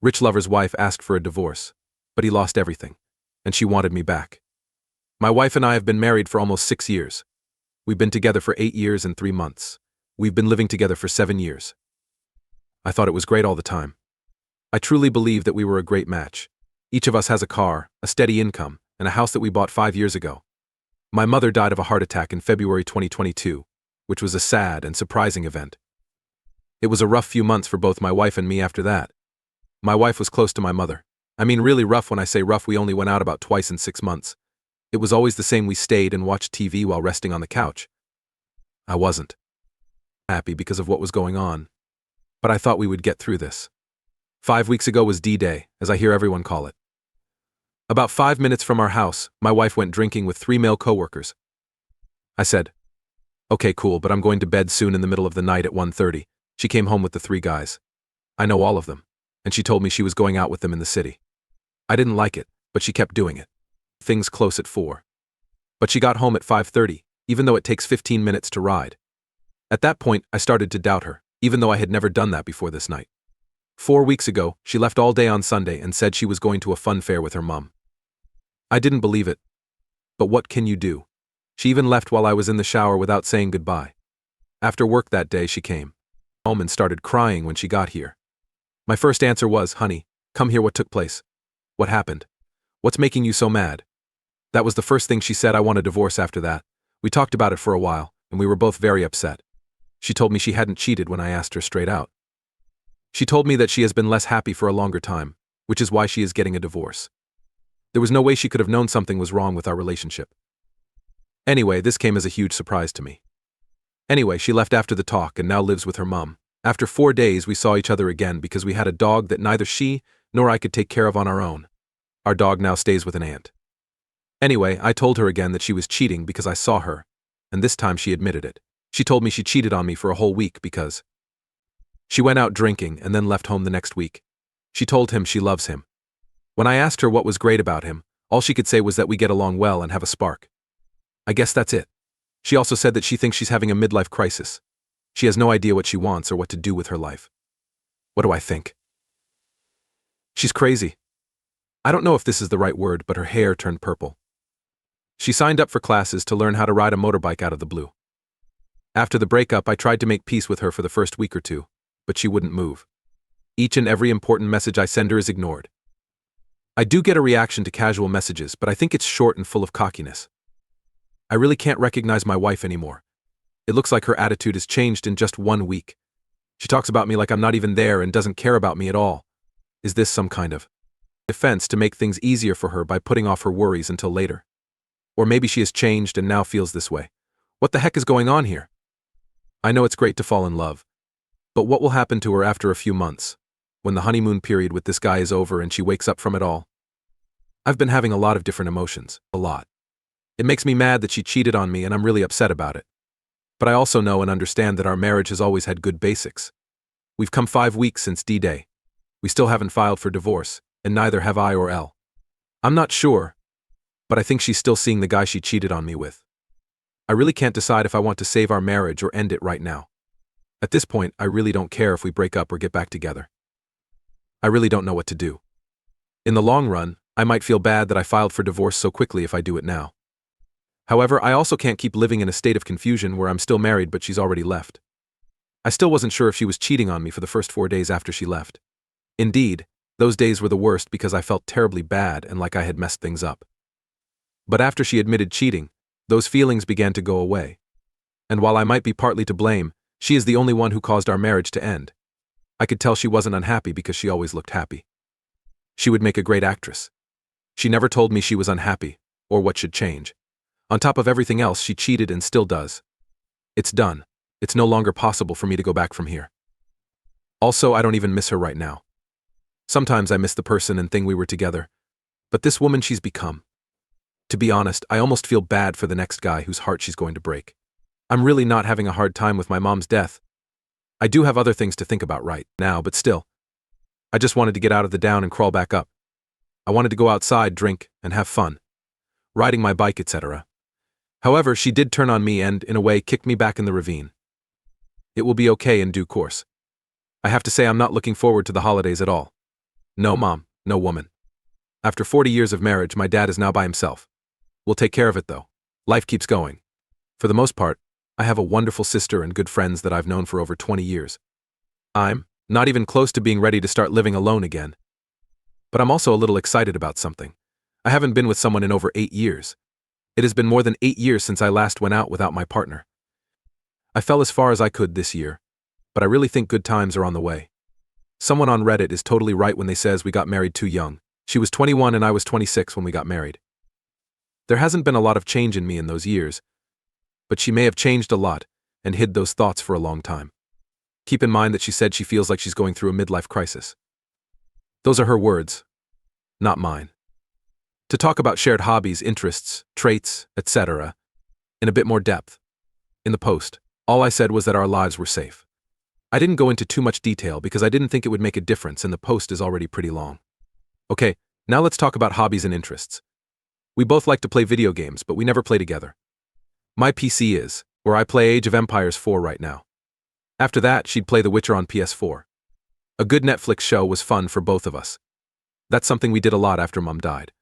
Rich lover's wife asked for a divorce, but he lost everything, and she wanted me back. My wife and I have been married for almost 6 years. We've been together for 8 years and 3 months. We've been living together for 7 years. I thought it was great all the time. I truly believe that we were a great match. Each of us has a car, a steady income, and a house that we bought 5 years ago. My mother died of a heart attack in February 2022, which was a sad and surprising event. It was a rough few months for both my wife and me after that. My wife was close to my mother. I mean really rough. When I say rough, we only went out about twice in 6 months. It was always the same. We stayed and watched TV while resting on the couch. I wasn't happy because of what was going on, but I thought we would get through this. 5 weeks ago was D-Day, as I hear everyone call it. About 5 minutes from our house, my wife went drinking with 3 male coworkers. I said, "Okay, cool, but I'm going to bed soon." In the middle of the night at 1:30, she came home with the 3 guys. I know all of them, and she told me she was going out with them in the city. I didn't like it, but she kept doing it. Things close at 4. But she got home at 5:30, even though it takes 15 minutes to ride. At that point, I started to doubt her, even though I had never done that before this night. 4 weeks ago, she left all day on Sunday and said she was going to a fun fair with her mom. I didn't believe it. But what can you do? She even left while I was in the shower without saying goodbye. After work that day, she came home and started crying when she got here. My first answer was, "Honey, come here. What took place? What happened? What's making you so mad?" That was the first thing she said. "I want a divorce." After that, we talked about it for a while, and we were both very upset. She told me she hadn't cheated when I asked her straight out. She told me that she has been less happy for a longer time, which is why she is getting a divorce. There was no way she could have known something was wrong with our relationship. Anyway, this came as a huge surprise to me. Anyway, she left after the talk and now lives with her mom. After 4 days, we saw each other again because we had a dog that neither she nor I could take care of on our own. Our dog now stays with an aunt. Anyway, I told her again that she was cheating because I saw her, and this time she admitted it. She told me she cheated on me for a whole week because she went out drinking and then left home the next week. She told him she loves him. When I asked her what was great about him, all she could say was that we get along well and have a spark. I guess that's it. She also said that she thinks she's having a midlife crisis. She has no idea what she wants or what to do with her life. What do I think? She's crazy. I don't know if this is the right word, but her hair turned purple. She signed up for classes to learn how to ride a motorbike out of the blue. After the breakup, I tried to make peace with her for the first week or 2, but she wouldn't move. Each and every important message I send her is ignored. I do get a reaction to casual messages, but I think it's short and full of cockiness. I really can't recognize my wife anymore. It looks like her attitude has changed in just 1 week. She talks about me like I'm not even there and doesn't care about me at all. Is this some kind of defense to make things easier for her by putting off her worries until later? Or maybe she has changed and now feels this way. What the heck is going on here? I know it's great to fall in love, but what will happen to her after a few months, when the honeymoon period with this guy is over and she wakes up from it all? I've been having a lot of different emotions, a lot. It makes me mad that she cheated on me and I'm really upset about it. But I also know and understand that our marriage has always had good basics. We've come 5 weeks since D-Day. We still haven't filed for divorce, and neither have I or Elle. I'm not sure, but I think she's still seeing the guy she cheated on me with. I really can't decide if I want to save our marriage or end it right now. At this point, I really don't care if we break up or get back together. I really don't know what to do. In the long run, I might feel bad that I filed for divorce so quickly if I do it now. However, I also can't keep living in a state of confusion where I'm still married but she's already left. I still wasn't sure if she was cheating on me for the first 4 days after she left. Indeed, those days were the worst because I felt terribly bad and like I had messed things up. But after she admitted cheating, those feelings began to go away. And while I might be partly to blame, she is the only one who caused our marriage to end. I could tell she wasn't unhappy because she always looked happy. She would make a great actress. She never told me she was unhappy, or what should change. On top of everything else, she cheated and still does. It's done. It's no longer possible for me to go back from here. Also, I don't even miss her right now. Sometimes I miss the person and thing we were together. But this woman she's become. To be honest, I almost feel bad for the next guy whose heart she's going to break. I'm really not having a hard time with my mom's death. I do have other things to think about right now, but still. I just wanted to get out of the down and crawl back up. I wanted to go outside, drink, and have fun. Riding my bike, etc. However, she did turn on me and, in a way, kicked me back in the ravine. It will be okay in due course. I have to say I'm not looking forward to the holidays at all. No, Mom, no woman. After 40 years of marriage, my dad is now by himself. We'll take care of it, though. Life keeps going. For the most part, I have a wonderful sister and good friends that I've known for over 20 years. I'm not even close to being ready to start living alone again. But I'm also a little excited about something. I haven't been with someone in over 8 years. It has been more than 8 years since I last went out without my partner. I fell as far as I could this year, but I really think good times are on the way. Someone on Reddit is totally right when they says we got married too young. She was 21 and I was 26 when we got married. There hasn't been a lot of change in me in those years, but she may have changed a lot and hid those thoughts for a long time. Keep in mind that she said she feels like she's going through a midlife crisis. Those are her words, not mine. To talk about shared hobbies, interests, traits, etc., in a bit more depth. In the post, all I said was that our lives were safe. I didn't go into too much detail because I didn't think it would make a difference and the post is already pretty long. Okay, now let's talk about hobbies and interests. We both like to play video games, but we never play together. My PC is, where I play Age of Empires 4 right now. After that, she'd play The Witcher on PS4. A good Netflix show was fun for both of us. That's something we did a lot after Mom died.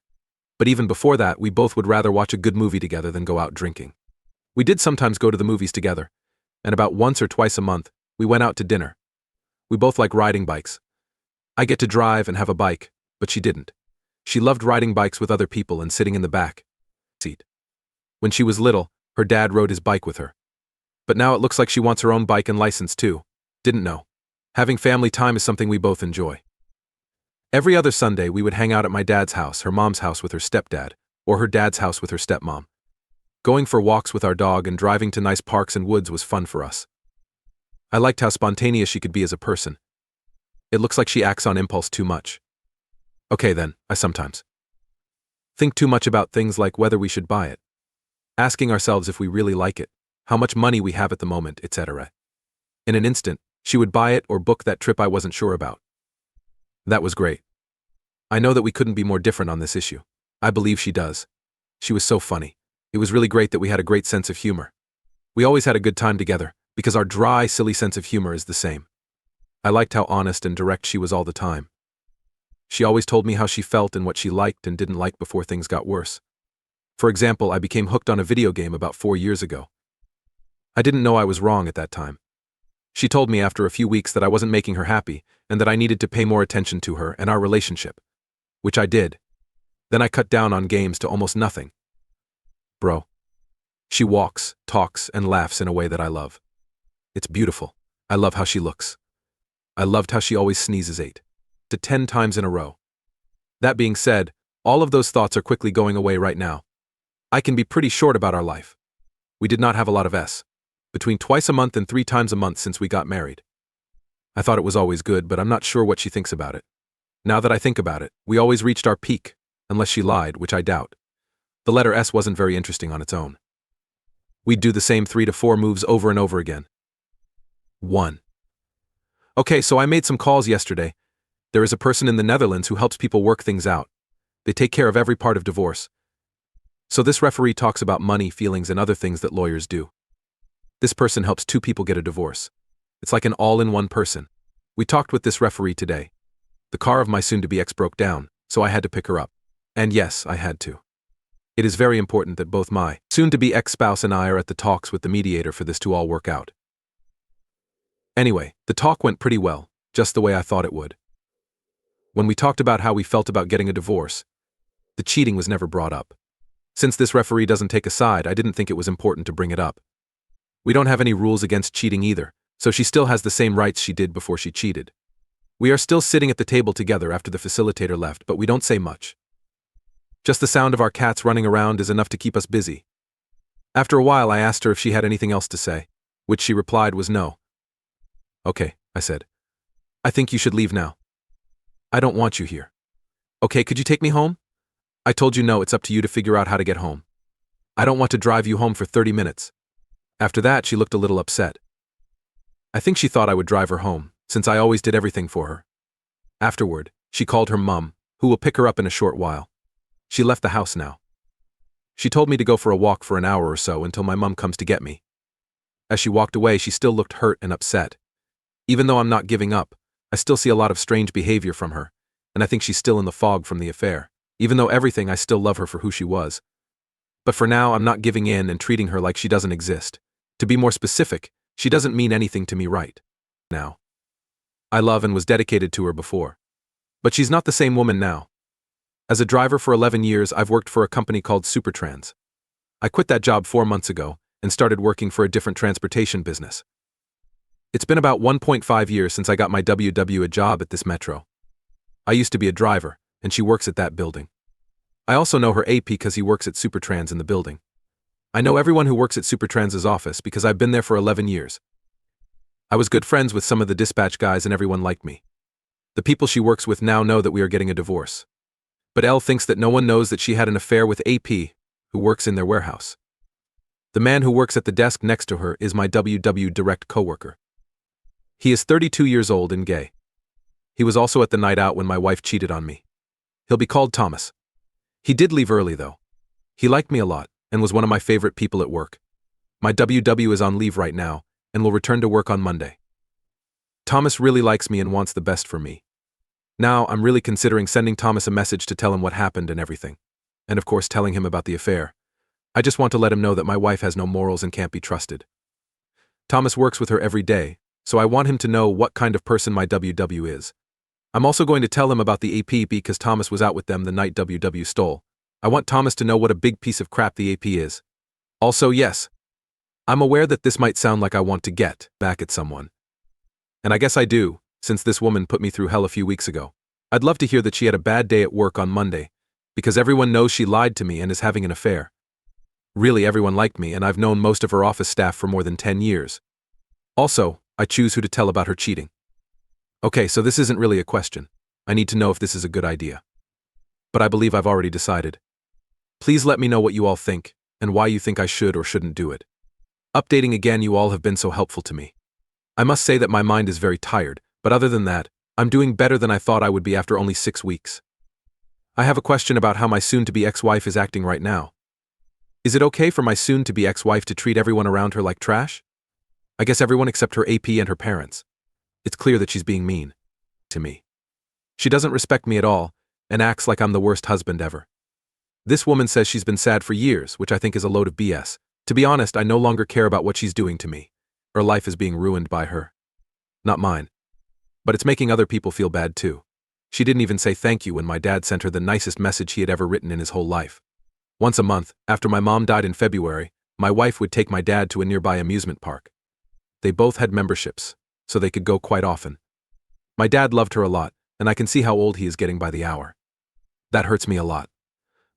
But even before that, we both would rather watch a good movie together than go out drinking. We did sometimes go to the movies together, and about once or twice a month, we went out to dinner. We both like riding bikes. I get to drive and have a bike, but she didn't. She loved riding bikes with other people and sitting in the back seat. When she was little, her dad rode his bike with her. But now it looks like she wants her own bike and license too. Didn't know. Having family time is something we both enjoy. Every other Sunday we would hang out at my dad's house, her mom's house with her stepdad, or her dad's house with her stepmom. Going for walks with our dog and driving to nice parks and woods was fun for us. I liked how spontaneous she could be as a person. It looks like she acts on impulse too much. Okay then, I sometimes think too much about things like whether we should buy it, asking ourselves if we really like it, how much money we have at the moment, etc. In an instant, she would buy it or book that trip I wasn't sure about. That was great. I know that we couldn't be more different on this issue. I believe she does. She was so funny. It was really great that we had a great sense of humor. We always had a good time together, because our dry, silly sense of humor is the same. I liked how honest and direct she was all the time. She always told me how she felt and what she liked and didn't like before things got worse. For example, I became hooked on a video game about 4 years ago. I didn't know I was wrong at that time. She told me after a few weeks that I wasn't making her happy and that I needed to pay more attention to her and our relationship, which I did. Then I cut down on games to almost nothing. Bro. She walks, talks, and laughs in a way that I love. It's beautiful. I love how she looks. I loved how she always sneezes 8 to 10 times in a row. That being said, all of those thoughts are quickly going away right now. I can be pretty short about our life. We did not have a lot of between twice a month and 3 times a month since we got married. I thought it was always good, but I'm not sure what she thinks about it. Now that I think about it, we always reached our peak, unless she lied, which I doubt. The letter S wasn't very interesting on its own. We'd do the same 3 to 4 moves over and over again. 1. Okay, so I made some calls yesterday. There is a person in the Netherlands who helps people work things out. They take care of every part of divorce. So this referee talks about money, feelings, and other things that lawyers do. This person helps 2 people get a divorce. It's like an all-in-one person. We talked with this referee today. The car of my soon-to-be ex broke down, so I had to pick her up. And yes, I had to. It is very important that both my soon-to-be ex-spouse and I are at the talks with the mediator for this to all work out. Anyway, the talk went pretty well, just the way I thought it would. When we talked about how we felt about getting a divorce, the cheating was never brought up. Since this referee doesn't take a side, I didn't think it was important to bring it up. We don't have any rules against cheating either, so she still has the same rights she did before she cheated. We are still sitting at the table together after the facilitator left, but we don't say much. Just the sound of our cats running around is enough to keep us busy. After a while, I asked her if she had anything else to say, which she replied was no. Okay, I said. I think you should leave now. I don't want you here. Okay, could you take me home? I told you no, it's up to you to figure out how to get home. I don't want to drive you home for 30 minutes. After that, she looked a little upset. I think she thought I would drive her home, since I always did everything for her. Afterward, she called her mum, who will pick her up in a short while. She left the house now. She told me to go for a walk for an hour or so until my mum comes to get me. As she walked away, she still looked hurt and upset. Even though I'm not giving up, I still see a lot of strange behavior from her, and I think she's still in the fog from the affair. Even though everything, I still love her for who she was. But for now, I'm not giving in and treating her like she doesn't exist. To be more specific, she doesn't mean anything to me right now. I love and was dedicated to her before. But she's not the same woman now. As a driver for 11 years, I've worked for a company called Supertrans. I quit that job 4 months ago and started working for a different transportation business. It's been about 1.5 years since I got my a job at this metro. I used to be a driver, and she works at that building. I also know her AP because he works at Supertrans in the building. I know everyone who works at Supertrans's office because I've been there for 11 years. I was good friends with some of the dispatch guys and everyone liked me. The people she works with now know that we are getting a divorce. But Elle thinks that no one knows that she had an affair with AP, who works in their warehouse. The man who works at the desk next to her is my direct coworker. He is 32 years old and gay. He was also at the night out when my wife cheated on me. He'll be called Thomas. He did leave early though. He liked me a lot and was one of my favorite people at work. My is on leave right now and will return to work on Monday. Thomas really likes me and wants the best for me. Now I'm really considering sending Thomas a message to tell him what happened and everything. And of course telling him about the affair. I just want to let him know that my wife has no morals and can't be trusted. Thomas works with her every day, so I want him to know what kind of person my is. I'm also going to tell him about the AP because Thomas was out with them the night stole. I want Thomas to know what a big piece of crap the AP is. Also, yes, I'm aware that this might sound like I want to get back at someone. And I guess I do, since this woman put me through hell a few weeks ago. I'd love to hear that she had a bad day at work on Monday, because everyone knows she lied to me and is having an affair. Really, everyone liked me, and I've known most of her office staff for more than 10 years. Also, I choose who to tell about her cheating. Okay, so this isn't really a question. I need to know if this is a good idea. But I believe I've already decided. Please let me know what you all think, and why you think I should or shouldn't do it. Updating again, you all have been so helpful to me. I must say that my mind is very tired, but other than that, I'm doing better than I thought I would be after only 6 weeks. I have a question about how my soon-to-be ex-wife is acting right now. Is it okay for my soon-to-be ex-wife to treat everyone around her like trash? I guess everyone except her AP and her parents. It's clear that she's being mean to me. She doesn't respect me at all, and acts like I'm the worst husband ever. This woman says she's been sad for years, which I think is a load of BS. To be honest, I no longer care about what she's doing to me. Her life is being ruined by her. Not mine. But it's making other people feel bad too. She didn't even say thank you when my dad sent her the nicest message he had ever written in his whole life. Once a month, after my mom died in February, my wife would take my dad to a nearby amusement park. They both had memberships, so they could go quite often. My dad loved her a lot, and I can see how old he is getting by the hour. That hurts me a lot.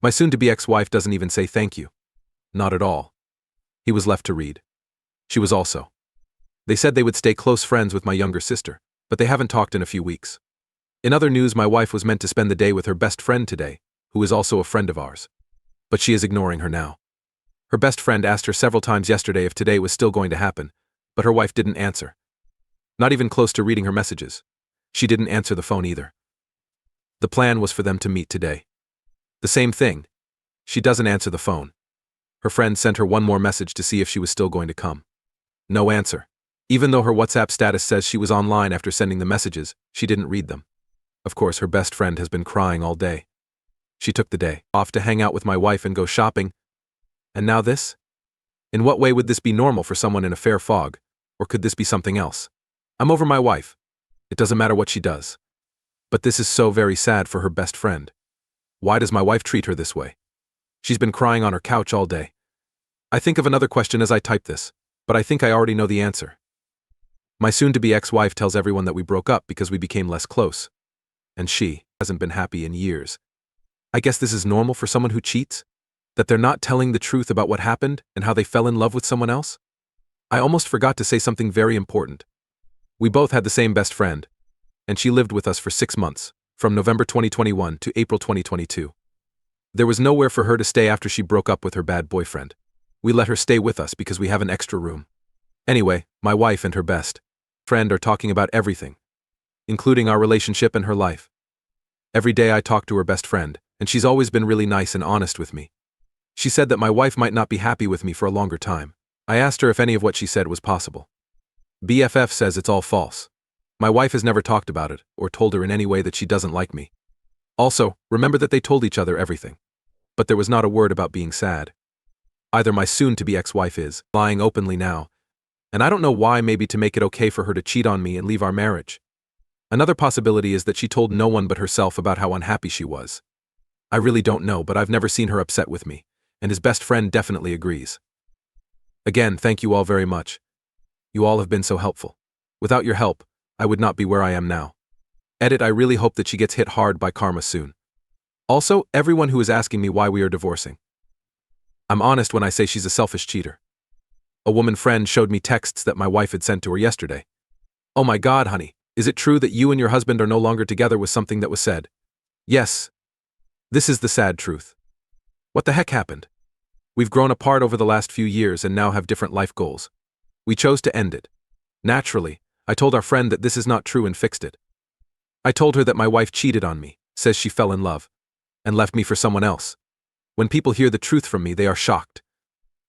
My soon-to-be ex-wife doesn't even say thank you. Not at all. He was left to read. She was also. They said they would stay close friends with my younger sister, but they haven't talked in a few weeks. In other news, my wife was meant to spend the day with her best friend today, who is also a friend of ours. But she is ignoring her now. Her best friend asked her several times yesterday if today was still going to happen, but her wife didn't answer. Not even close to reading her messages. She didn't answer the phone either. The plan was for them to meet today. The same thing. She doesn't answer the phone. Her friend sent her one more message to see if she was still going to come. No answer. Even though her WhatsApp status says she was online after sending the messages, she didn't read them. Of course, her best friend has been crying all day. She took the day off to hang out with my wife and go shopping. And now this? In what way would this be normal for someone in a fair fog? Or could this be something else? I'm over my wife. It doesn't matter what she does. But this is so very sad for her best friend. Why does my wife treat her this way? She's been crying on her couch all day. I think of another question as I type this, but I think I already know the answer. My soon-to-be ex-wife tells everyone that we broke up because we became less close. And she hasn't been happy in years. I guess this is normal for someone who cheats? That they're not telling the truth about what happened and how they fell in love with someone else? I almost forgot to say something very important. We both had the same best friend, and she lived with us for 6 months, from November 2021 to April 2022. There was nowhere for her to stay after she broke up with her bad boyfriend. We let her stay with us because we have an extra room. Anyway, my wife and her best friend are talking about everything, including our relationship and her life. Every day I talk to her best friend, and she's always been really nice and honest with me. She said that my wife might not be happy with me for a longer time. I asked her if any of what she said was possible. BFF says it's all false. My wife has never talked about it, or told her in any way that she doesn't like me. Also, remember that they told each other everything. But there was not a word about being sad. Either my soon-to-be ex-wife is lying openly now, and I don't know why, maybe to make it okay for her to cheat on me and leave our marriage. Another possibility is that she told no one but herself about how unhappy she was. I really don't know, but I've never seen her upset with me, and his best friend definitely agrees. Again, thank you all very much. You all have been so helpful. Without your help, I would not be where I am now. Edit, I really hope that she gets hit hard by karma soon. Also, everyone who is asking me why we are divorcing. I'm honest when I say she's a selfish cheater. A woman friend showed me texts that my wife had sent to her yesterday. Oh my God, honey, is it true that you and your husband are no longer together, was something that was said? Yes. This is the sad truth. What the heck happened? We've grown apart over the last few years and now have different life goals. We chose to end it. Naturally, I told our friend that this is not true and fixed it. I told her that my wife cheated on me, says she fell in love, and left me for someone else. When people hear the truth from me, they are shocked.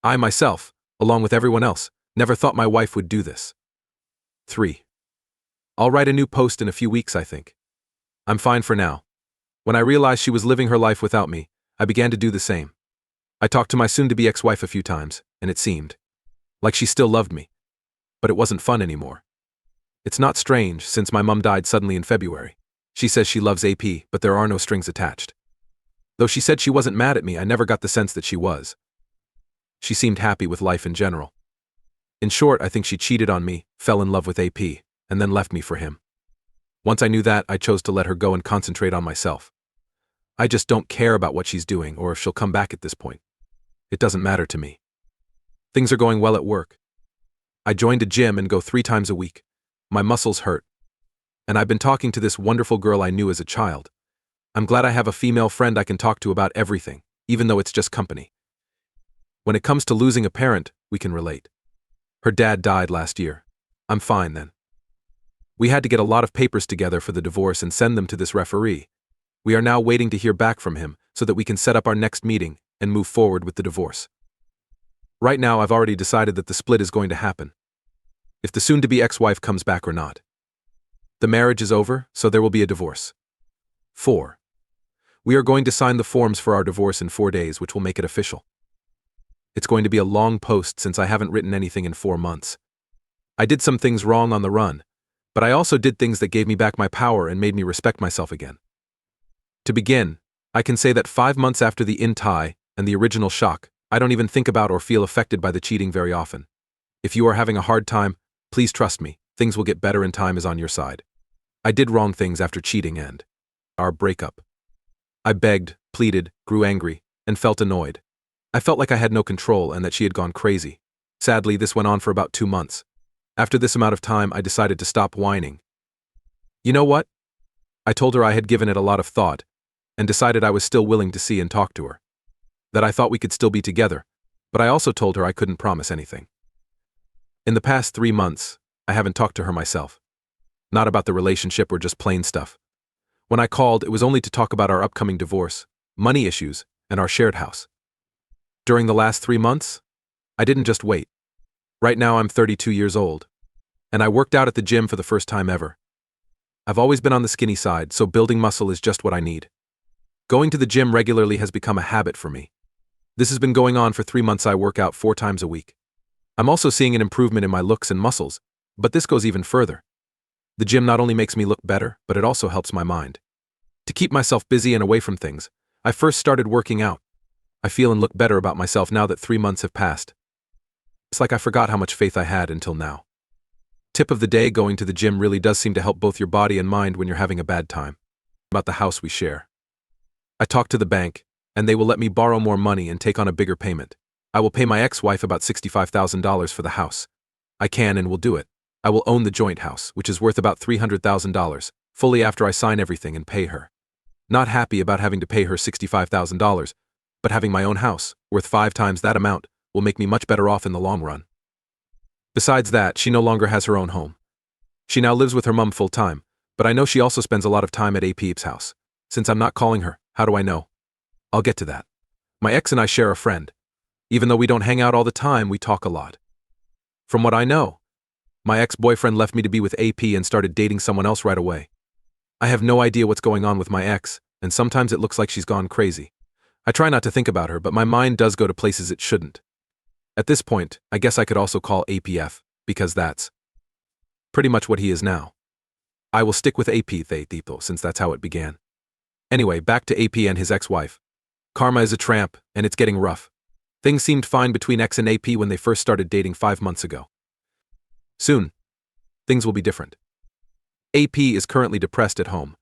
I myself, along with everyone else, never thought my wife would do this. 3. I'll write a new post in a few weeks, I think. I'm fine for now. When I realized she was living her life without me, I began to do the same. I talked to my soon-to-be ex-wife a few times, and it seemed like she still loved me. But it wasn't fun anymore. It's not strange, since my mom died suddenly in February. She says she loves AP, but there are no strings attached. Though she said she wasn't mad at me, I never got the sense that she was. She seemed happy with life in general. In short, I think she cheated on me, fell in love with AP, and then left me for him. Once I knew that, I chose to let her go and concentrate on myself. I just don't care about what she's doing or if she'll come back at this point. It doesn't matter to me. Things are going well at work. I joined a gym and go 3 times a week. My muscles hurt. And I've been talking to this wonderful girl I knew as a child. I'm glad I have a female friend I can talk to about everything, even though it's just company. When it comes to losing a parent, we can relate. Her dad died last year. I'm fine then. We had to get a lot of papers together for the divorce and send them to this referee. We are now waiting to hear back from him so that we can set up our next meeting and move forward with the divorce. Right now, I've already decided that the split is going to happen. If the soon-to-be ex-wife comes back or not. The marriage is over, so there will be a divorce. 4. We are going to sign the forms for our divorce in 4 days, which will make it official. It's going to be a long post since I haven't written anything in 4 months. I did some things wrong on the run, but I also did things that gave me back my power and made me respect myself again. To begin, I can say that 5 months after the in-tie and the original shock, I don't even think about or feel affected by the cheating very often. If you are having a hard time, please trust me, things will get better and time is on your side. I did wrong things after cheating and our breakup. I begged, pleaded, grew angry, and felt annoyed. I felt like I had no control and that she had gone crazy. Sadly, this went on for about 2 months. After this amount of time, I decided to stop whining. You know what? I told her I had given it a lot of thought and decided I was still willing to see and talk to her. That I thought we could still be together, but I also told her I couldn't promise anything. In the past 3 months, I haven't talked to her myself. Not about the relationship or just plain stuff. When I called, it was only to talk about our upcoming divorce, money issues, and our shared house. During the last 3 months, I didn't just wait. Right now I'm 32 years old, and I worked out at the gym for the first time ever. I've always been on the skinny side, so building muscle is just what I need. Going to the gym regularly has become a habit for me. This has been going on for 3 months. I work out 4 times a week. I'm also seeing an improvement in my looks and muscles, but this goes even further. The gym not only makes me look better, but it also helps my mind. To keep myself busy and away from things, I first started working out. I feel and look better about myself now that 3 months have passed. It's like I forgot how much faith I had until now. Tip of the day: going to the gym really does seem to help both your body and mind when you're having a bad time. About the house we share. I talked to the bank, and they will let me borrow more money and take on a bigger payment. I will pay my ex-wife about $65,000 for the house. I can and will do it. I will own the joint house, which is worth about $300,000, fully after I sign everything and pay her. Not happy about having to pay her $65,000, but having my own house, worth 5 times that amount, will make me much better off in the long run. Besides that, she no longer has her own home. She now lives with her mom full-time, but I know she also spends a lot of time at AP's house. Since I'm not calling her, how do I know? I'll get to that. My ex and I share a friend. Even though we don't hang out all the time, we talk a lot. From what I know, my ex-boyfriend left me to be with AP and started dating someone else right away. I have no idea what's going on with my ex, and sometimes it looks like she's gone crazy. I try not to think about her, but my mind does go to places it shouldn't. At this point, I guess I could also call APF, because that's pretty much what he is now. I will stick with APF since that's how it began. Anyway, back to AP and his ex-wife. Karma is a tramp, and it's getting rough. Things seemed fine between X and AP when they first started dating 5 months ago. Soon, things will be different. AP is currently depressed at home,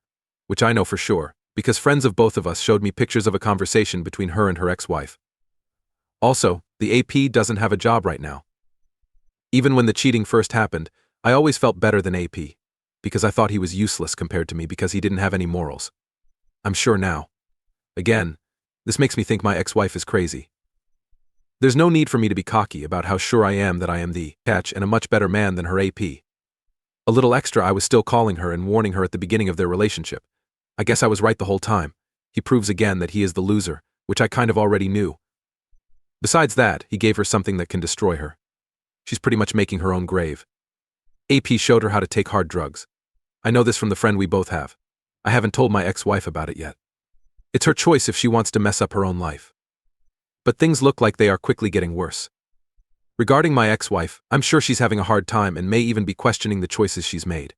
which I know for sure, because friends of both of us showed me pictures of a conversation between her and her ex-wife. Also, the AP doesn't have a job right now. Even when the cheating first happened, I always felt better than AP, because I thought he was useless compared to me because he didn't have any morals. I'm sure now. Again, this makes me think my ex-wife is crazy. There's no need for me to be cocky about how sure I am that I am the catch and a much better man than her AP. A little extra, I was still calling her and warning her at the beginning of their relationship. I guess I was right the whole time. He proves again that he is the loser, which I kind of already knew. Besides that, he gave her something that can destroy her. She's pretty much making her own grave. AP showed her how to take hard drugs. I know this from the friend we both have. I haven't told my ex-wife about it yet. It's her choice if she wants to mess up her own life. But things look like they are quickly getting worse. Regarding my ex-wife, I'm sure she's having a hard time and may even be questioning the choices she's made.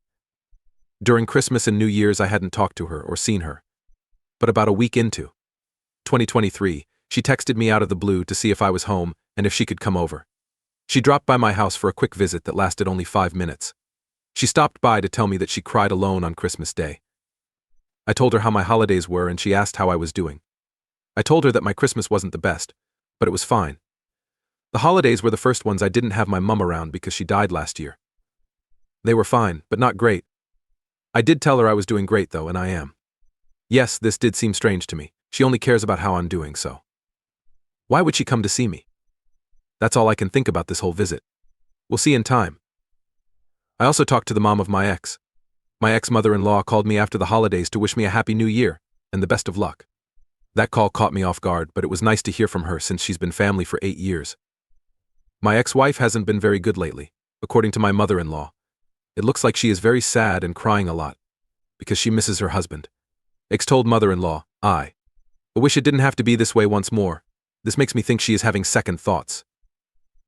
During Christmas and New Year's, I hadn't talked to her or seen her. But about a week into 2023, she texted me out of the blue to see if I was home and if she could come over. She dropped by my house for a quick visit that lasted only 5 minutes. She stopped by to tell me that she cried alone on Christmas Day. I told her how my holidays were and she asked how I was doing. I told her that my Christmas wasn't the best, but it was fine. The holidays were the first ones I didn't have my mum around because she died last year. They were fine, but not great. I did tell her I was doing great though, and I am. Yes, this did seem strange to me. She only cares about how I'm doing, so why would she come to see me? That's all I can think about this whole visit. We'll see in time. I also talked to the mom of my ex. My ex-mother-in-law called me after the holidays to wish me a happy new year and the best of luck. That call caught me off guard, but it was nice to hear from her since she's been family for 8 years. My ex-wife hasn't been very good lately, according to my mother-in-law. It looks like she is very sad and crying a lot because she misses her husband. Ex told mother-in-law, I wish it didn't have to be this way once more. This makes me think she is having second thoughts.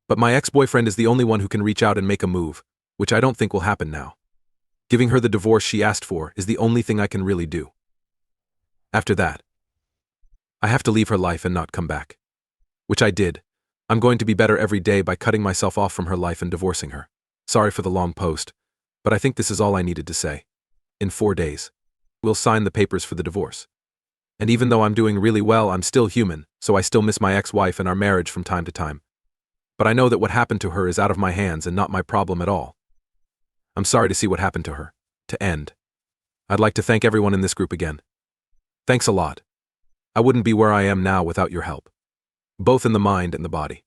But my ex-boyfriend is the only one who can reach out and make a move, which I don't think will happen now. Giving her the divorce she asked for is the only thing I can really do. After that, I have to leave her life and not come back. Which I did. I'm going to be better every day by cutting myself off from her life and divorcing her. Sorry for the long post, but I think this is all I needed to say. In 4 days, we'll sign the papers for the divorce. And even though I'm doing really well, I'm still human, so I still miss my ex-wife and our marriage from time to time. But I know that what happened to her is out of my hands and not my problem at all. I'm sorry to see what happened to her. To end, I'd like to thank everyone in this group again. Thanks a lot. I wouldn't be where I am now without your help, both in the mind and the body.